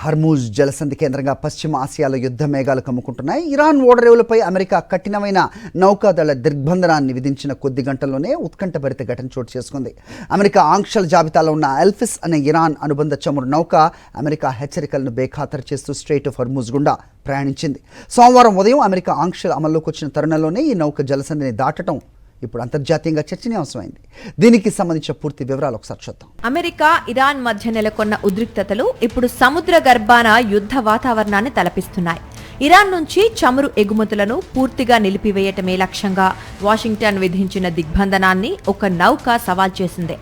Hormuz జలసంధి కేంద్రంగా పశ్చిమ ఆసియాలో యుద్ధ మేఘాలు కమ్ముకుంటున్నాయి. ఇరాన్ ఓడరేవులపై అమెరికా కఠినమైన నౌకాదళ దిగ్బంధనాన్ని విధించిన కొద్ది గంటల్లోనే ఉత్కంఠభరిత ఘటన చోటు చేసుకుంది. అమెరికా ఆంక్షల జాబితాలో ఉన్న ఎల్పిస్ అనే ఇరాన్ అనుబంధ చమురు నౌక అమెరికా హెచ్చరికలను బేఖాతరు చేస్తూ స్ట్రెయిట్ ఆఫ్ హర్మూజ్ గుండా ప్రయాణించింది. సోమవారం ఉదయం అమెరికా ఆంక్షలు అమల్లోకి వచ్చిన తరుణంలోనే ఈ నౌక జలసంధిని దాటడం ఇప్పుడు అంతర్జాతీయంగా చర్చనీయాంశమైంది. దీనికి సంబంధించిన పూర్తి వివరాలు ఒకసారి చూద్దాం. అమెరికా, ఇరాన్ మధ్య నెలకొన్న ఉద్రిక్తతలు ఇప్పుడు సముద్ర గర్భాన యుద్ధ వాతావరణాన్ని తలపిస్తున్నాయి. ఇరాన్ నుంచి చమురు ఎగుమతులను పూర్తిగా నిలిపివేయటమే లక్ష్యంగా వాషింగ్టన్ విధించిన దిగ్బంధనాన్ని ఒక నౌక సవాల్ చేసింది.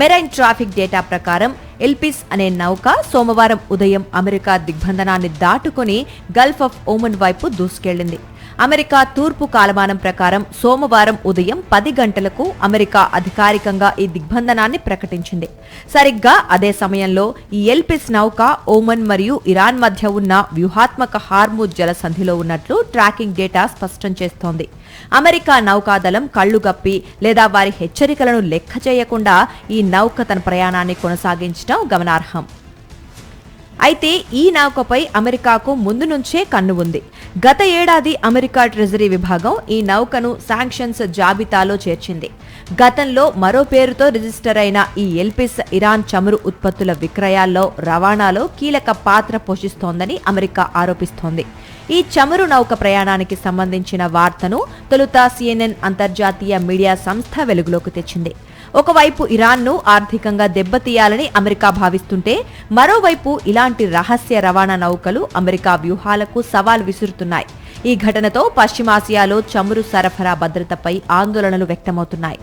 మెరైన్ ట్రాఫిక్ డేటా ప్రకారం ఎల్పిస్ అనే నౌక సోమవారం ఉదయం అమెరికా దిగ్బంధనాన్ని దాటుకుని గల్ఫ్ ఆఫ్ ఓమన్ వైపు దూసుకెళ్లింది. అమెరికా తూర్పు కాలమానం ప్రకారం సోమవారం ఉదయం 10 గంటలకు అమెరికా అధికారికంగా ఈ దిగ్బంధనాన్ని ప్రకటించింది. సరిగ్గా అదే సమయంలో ఈ ఎల్పిస్ నౌక ఓమన్ మరియు ఇరాన్ మధ్య ఉన్న వ్యూహాత్మక హార్మూజ్ జలసంధిలో ఉన్నట్లు ట్రాకింగ్ డేటా స్పష్టం చేస్తోంది. అమెరికా నౌకాదళం కళ్లుగప్పి లేదా వారి హెచ్చరికలను లెక్క చేయకుండా ఈ నౌక తన ప్రయాణాన్ని కొనసాగించడం గమనార్హం. అయితే ఈ నౌకపై అమెరికాకు ముందు నుంచే కన్ను ఉంది. గత ఏడాది అమెరికా ట్రెజరీ విభాగం ఈ నౌకను శాంక్షన్స్ జాబితాలో చేర్చింది. గతంలో మరో పేరుతో రిజిస్టర్ అయిన ఈ ఎల్పిస్ ఇరాన్ చమురు ఉత్పత్తుల విక్రయాల్లో, రవాణాలో కీలక పాత్ర పోషిస్తోందని అమెరికా ఆరోపిస్తోంది. ఈ చమురు నౌక ప్రయాణానికి సంబంధించిన వార్తను తొలుత CNN అంతర్జాతీయ మీడియా సంస్థ వెలుగులోకి తెచ్చింది. ఒకవైపు ఇరాన్ను ఆర్థికంగా దెబ్బతీయాలని అమెరికా భావిస్తుంటే, మరోవైపు ఇలాంటి రహస్య రవాణా నౌకలు అమెరికా వ్యూహాలకు సవాల్ విసురుతున్నాయి. ఈ ఘటనతో పశ్చిమాసియాలో చమురు సరఫరా భద్రతపై ఆందోళనలు వ్యక్తమవుతున్నాయి.